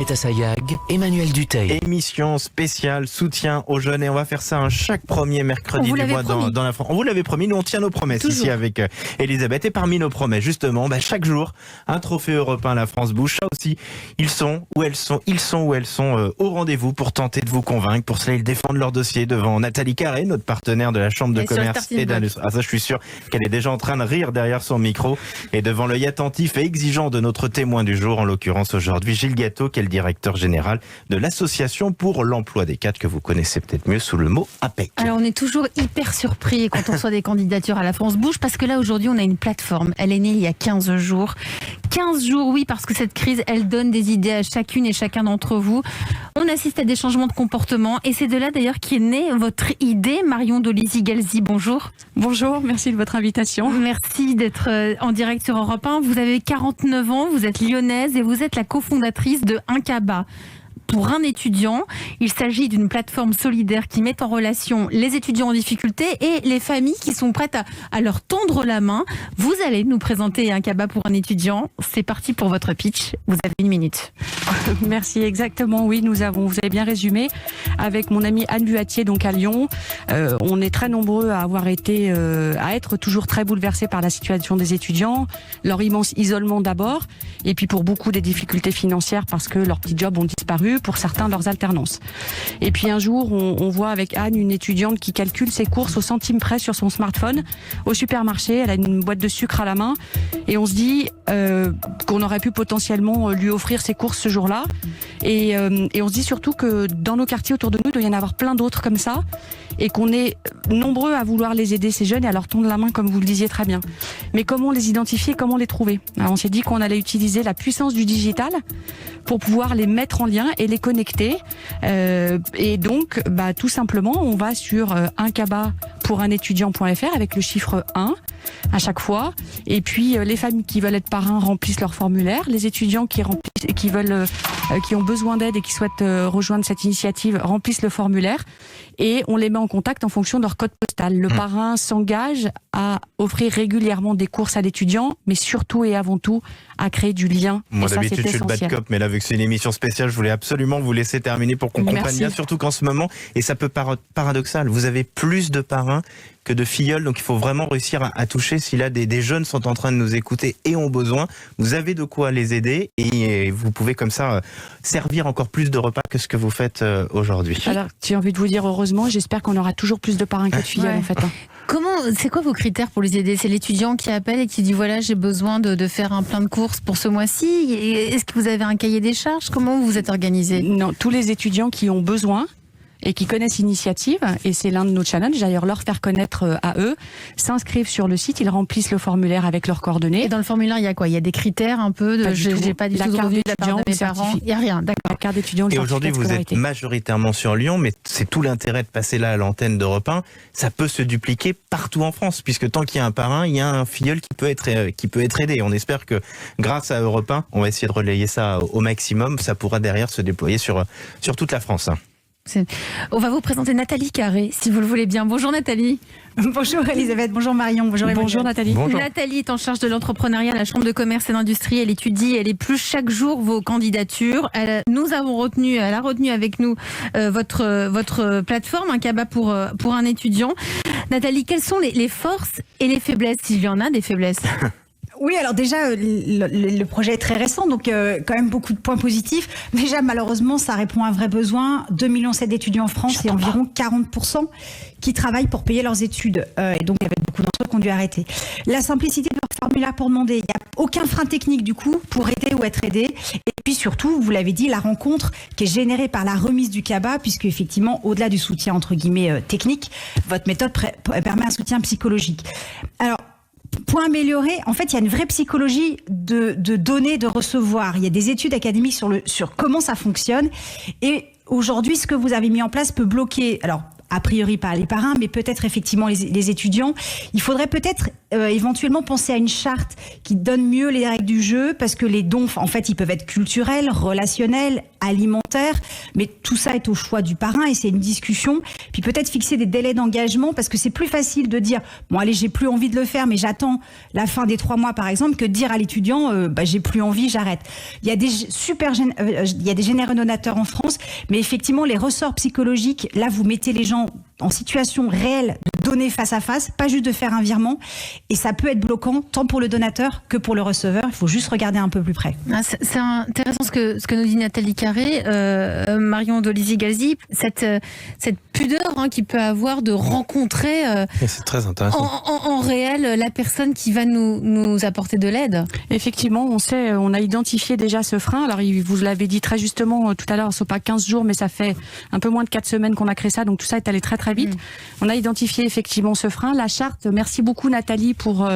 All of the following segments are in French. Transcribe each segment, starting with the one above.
Et à Sayag, Emmanuel Dutheil. Émission spéciale soutien aux jeunes et on va faire ça chaque premier mercredi du mois dans la France. On vous l'avait promis, nous on tient nos promesses ici avec Elisabeth. Et parmi nos promesses justement, chaque jour, un trophée européen La France bouge. Ça aussi, ils sont où elles sont au rendez-vous pour tenter de vous convaincre. Pour cela, ils défendent leur dossier devant Nathalie Carré, notre partenaire de la Chambre de commerce et d'industrie. Ah ça, je suis sûr qu'elle est déjà en train de rire derrière son micro. Et devant l'œil attentif et exigeant de notre témoin du jour, en l'occurrence aujourd'hui Gilles Gâteau, qui est le directeur général de l'Association pour l'emploi des cadres, que vous connaissez peut-être mieux sous le mot APEC. Alors on est toujours hyper surpris quand on reçoit des candidatures à La France bouge, parce que là aujourd'hui on a une plateforme, elle est née il y a 15 jours. 15 jours, oui, parce que cette crise, elle donne des idées à chacune et chacun d'entre vous. On assiste à des changements de comportement et c'est de là d'ailleurs qu'est née votre idée. Marion Dolisi-Galzi, bonjour. Bonjour, merci de votre invitation. Merci d'être en direct sur Europe 1. Vous avez 49 ans, vous êtes lyonnaise et vous êtes la cofondatrice de Inkaba. Pour un étudiant, il s'agit d'une plateforme solidaire qui met en relation les étudiants en difficulté et les familles qui sont prêtes à leur tendre la main. Vous allez nous présenter Inkaba pour un étudiant. C'est parti pour votre pitch. Vous avez 1 minute. Merci, exactement. Oui, vous avez bien résumé. Avec mon amie Anne Buatier, donc à Lyon, on est très nombreux à être toujours très bouleversés par la situation des étudiants, leur immense isolement d'abord, et puis pour beaucoup des difficultés financières parce que leurs petits jobs ont disparu, pour certains leurs alternances. Et puis un jour, on voit avec Anne une étudiante qui calcule ses courses au centime près sur son smartphone au supermarché. Elle a une boîte de sucre à la main et on se dit qu'on aurait pu potentiellement lui offrir ses courses ce jour-là. Et on se dit surtout que dans nos quartiers autour de nous, il doit y en avoir plein d'autres comme ça et qu'on est nombreux à vouloir les aider, ces jeunes, et à leur tendre la main, comme vous le disiez très bien. Mais comment les identifier, comment les trouver? Alors on s'est dit qu'on allait utiliser la puissance du digital pour pouvoir les mettre en lien et les connecter. Et donc, tout simplement, on va sur inkaba-pour-un-étudiant.fr avec le chiffre 1 à chaque fois. Et puis, les familles qui veulent être parrains remplissent leur formulaire. Les étudiants qui ont besoin d'aide et qui souhaitent rejoindre cette initiative remplissent le formulaire. Et on les met en contact en fonction de leur code postal. Le parrain s'engage à offrir régulièrement des courses à l'étudiant, mais surtout et avant tout à créer du lien. Moi d'habitude je suis le essentiel. bad cop, mais là vu que c'est une émission spéciale, je voulais absolument vous laisser terminer pour qu'on comprenne bien, surtout qu'en ce moment, et ça peut paraître paradoxal, vous avez plus de parrains que de filleuls, donc il faut vraiment réussir à toucher. Si là des jeunes sont en train de nous écouter et ont besoin, vous avez de quoi les aider et vous pouvez comme ça servir encore plus de repas que ce que vous faites aujourd'hui. Alors j'ai envie de vous dire heureusement, j'espère qu'on aura toujours plus de parrains que de filleuls en fait. C'est quoi vos critères pour les aider? C'est l'étudiant qui appelle et qui dit voilà, j'ai besoin de faire un plein de courses pour ce mois-ci. Est-ce que vous avez un cahier des charges? Comment vous vous êtes organisé? Non, tous les étudiants qui ont besoin et qui connaissent l'initiative, et c'est l'un de nos challenges, d'ailleurs leur faire connaître à eux, s'inscrivent sur le site, ils remplissent le formulaire avec leurs coordonnées. Et dans le formulaire, il y a quoi? Il y a des critères un peu de j'ai pas du tout de revenu de la part de mes parents. Il n'y a rien, d'accord. La carte d'étudiant. Et aujourd'hui, vous êtes majoritairement sur Lyon, mais c'est tout l'intérêt de passer là à l'antenne d'Europe 1. Ça peut se dupliquer partout en France, puisque tant qu'il y a un parrain, il y a un filleul qui peut être aidé. On espère que grâce à Europe 1, on va essayer de relayer ça au maximum. Ça pourra derrière se déployer sur toute la France. On va vous présenter Nathalie Carré, si vous le voulez bien. Bonjour Nathalie. Bonjour Elisabeth, bonjour Marion, bonjour Nathalie. Bonjour. Nathalie est en charge de l'entrepreneuriat à la Chambre de commerce et d'industrie. Elle étudie, elle épluche chaque jour vos candidatures. Elle a retenu avec nous votre plateforme, Inkaba pour un étudiant. Nathalie, quelles sont les forces et les faiblesses, s'il y en a des faiblesses? Oui, alors déjà, le projet est très récent, donc quand même beaucoup de points positifs. Déjà, malheureusement, ça répond à un vrai besoin. 2,7 millions d'étudiants en France et environ 40% qui travaillent pour payer leurs études. Et donc, il y avait beaucoup d'entre eux qui ont dû arrêter. La simplicité de leur formulaire pour demander. Il n'y a aucun frein technique, du coup, pour aider ou être aidé. Et puis surtout, vous l'avez dit, la rencontre qui est générée par la remise du CABA, puisque effectivement, au-delà du soutien, entre guillemets, technique, votre méthode permet un soutien psychologique. Alors, point amélioré, en fait, il y a une vraie psychologie de donner, de recevoir. Il y a des études académiques sur comment ça fonctionne. Et aujourd'hui, ce que vous avez mis en place peut bloquer, alors a priori pas les parrains, mais peut-être effectivement les étudiants. Il faudrait peut-être éventuellement penser à une charte qui donne mieux les règles du jeu, parce que les dons, en fait, ils peuvent être culturels, relationnels, alimentaires, mais tout ça est au choix du parrain et c'est une discussion. Puis peut-être fixer des délais d'engagement, parce que c'est plus facile de dire bon allez, j'ai plus envie de le faire, mais j'attends la fin des 3 mois par exemple, que de dire à l'étudiant j'ai plus envie, j'arrête. Il y a des il y a des généreux donateurs en France, mais effectivement les ressorts psychologiques, là vous mettez les gens en situation réelle de donner face à face, pas juste de faire un virement, et ça peut être bloquant tant pour le donateur que pour le receveur. Il faut juste regarder un peu plus près. C'est intéressant ce que nous dit Nathalie Carré, Marion Dolisi-Galzi, cette pudeur qu'il peut avoir de rencontrer c'est très intéressant. en réel la personne qui va nous apporter de l'aide. Effectivement, on a identifié déjà ce frein. Alors, vous l'avez dit très justement tout à l'heure, ce n'est pas 15 jours, mais ça fait un peu moins de 4 semaines qu'on a créé ça, donc tout ça est allé très très vite. On a identifié effectivement ce frein. La charte, merci beaucoup Nathalie pour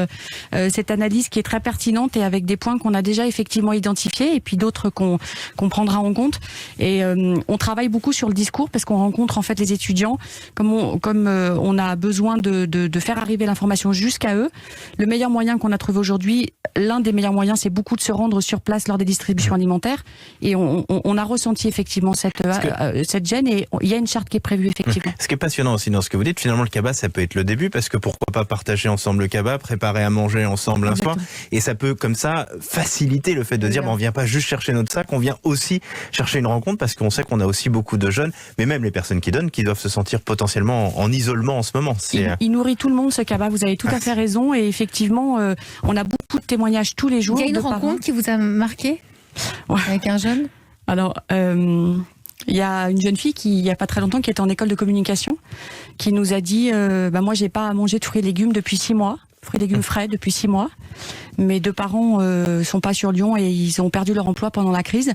cette analyse qui est très pertinente et avec des points qu'on a déjà effectivement identifiés et puis d'autres qu'on prendra en compte. Et on travaille beaucoup sur le discours parce qu'on rencontre en fait les étudiants. Comme on a besoin de faire arriver l'information jusqu'à eux, le meilleur moyen qu'on a trouvé aujourd'hui, l'un des meilleurs moyens, c'est beaucoup de se rendre sur place lors des distributions alimentaires. Et on a ressenti effectivement cette gêne et il y a une charte qui est prévue effectivement. Ce qui est passionnant aussi dans ce que vous dites, finalement le cabas ça peut être le début, parce que pourquoi pas partager ensemble le cabas, préparer à manger ensemble un soir, et ça peut comme ça faciliter le fait de dire on vient pas juste chercher notre sac, on vient aussi chercher une rencontre, parce qu'on sait qu'on a aussi beaucoup de jeunes, mais même les personnes qui donnent, qui doivent se sentir potentiellement en isolement en ce moment. Il nourrit tout le monde ce cabas, vous avez tout à fait raison, et effectivement on a beaucoup de témoignages tous les jours. Il y a une rencontre qui vous a marqué avec un jeune? Alors il y a une jeune fille il y a pas très longtemps qui était en école de communication, qui nous a dit moi j'ai pas à manger de fruits et légumes depuis 6 mois, fruits et légumes frais depuis 6 mois. Mes 2 parents sont pas sur Lyon et ils ont perdu leur emploi pendant la crise.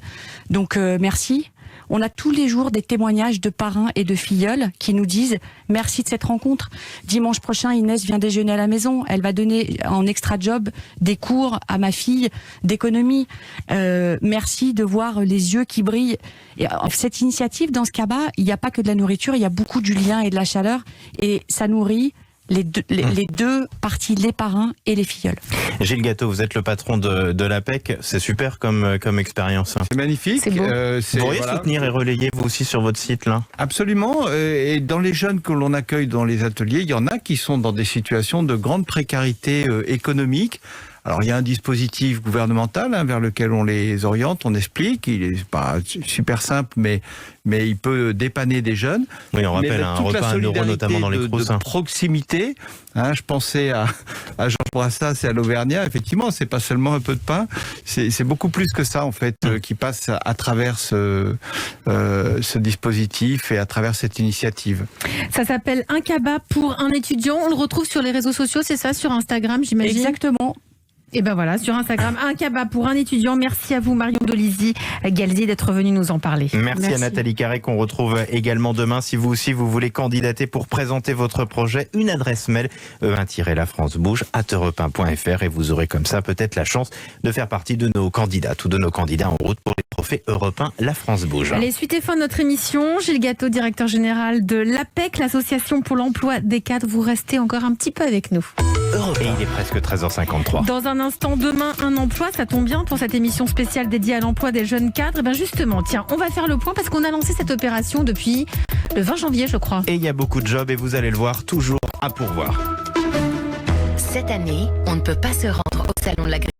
Donc merci. On a tous les jours des témoignages de parrains et de filleuls qui nous disent merci de cette rencontre. Dimanche prochain, Inès vient déjeuner à la maison. Elle va donner en extra job des cours à ma fille d'économie. Merci de voir les yeux qui brillent. Et cette initiative, dans ce cabas, il n'y a pas que de la nourriture, il y a beaucoup du lien et de la chaleur. Et ça nourrit les deux parties, les parrains et les filleuls. Gilles Gâteau, vous êtes le patron de l'APEC, c'est super comme expérience. C'est magnifique. C'est beau. Vous pourriez soutenir et relayer vous aussi sur votre site là? Absolument. Et dans les jeunes que l'on accueille dans les ateliers, il y en a qui sont dans des situations de grande précarité économique. Alors il y a un dispositif gouvernemental vers lequel on les oriente, on explique, il est pas super simple, mais il peut dépanner des jeunes. Oui, on rappelle un repas à 1 euro notamment dans les Crous. De proximité, je pensais à Georges Brassas et à l'Auvergnat, effectivement, c'est pas seulement un peu de pain, c'est beaucoup plus que ça en fait, qui passe à travers ce dispositif et à travers cette initiative. Ça s'appelle Un cabas pour un étudiant, on le retrouve sur les réseaux sociaux, c'est ça, sur Instagram j'imagine? Exactement. Et ben voilà, sur Instagram, Un cabas pour un étudiant. Merci à vous Marion Dolisi-Galzi d'être venue nous en parler. Merci à Nathalie Carré qu'on retrouve également demain. Si vous aussi vous voulez candidater pour présenter votre projet, une adresse mail e1-lafrancebouge@europe1.fr et vous aurez comme ça peut-être la chance de faire partie de nos candidates ou de nos candidats en route pour les trophées Europe 1 La France Bouge. Allez, suite et fin de notre émission. Gilles Gâteau, directeur général de l'APEC, l'association pour l'emploi des cadres. Vous restez encore un petit peu avec nous. Et il est presque 13h53. Dans un instant, demain, un emploi, ça tombe bien pour cette émission spéciale dédiée à l'emploi des jeunes cadres. Et bien justement, tiens, on va faire le point parce qu'on a lancé cette opération depuis le 20 janvier, je crois. Et il y a beaucoup de jobs et vous allez le voir, toujours à pourvoir. Cette année, on ne peut pas se rendre au salon de l'agriculture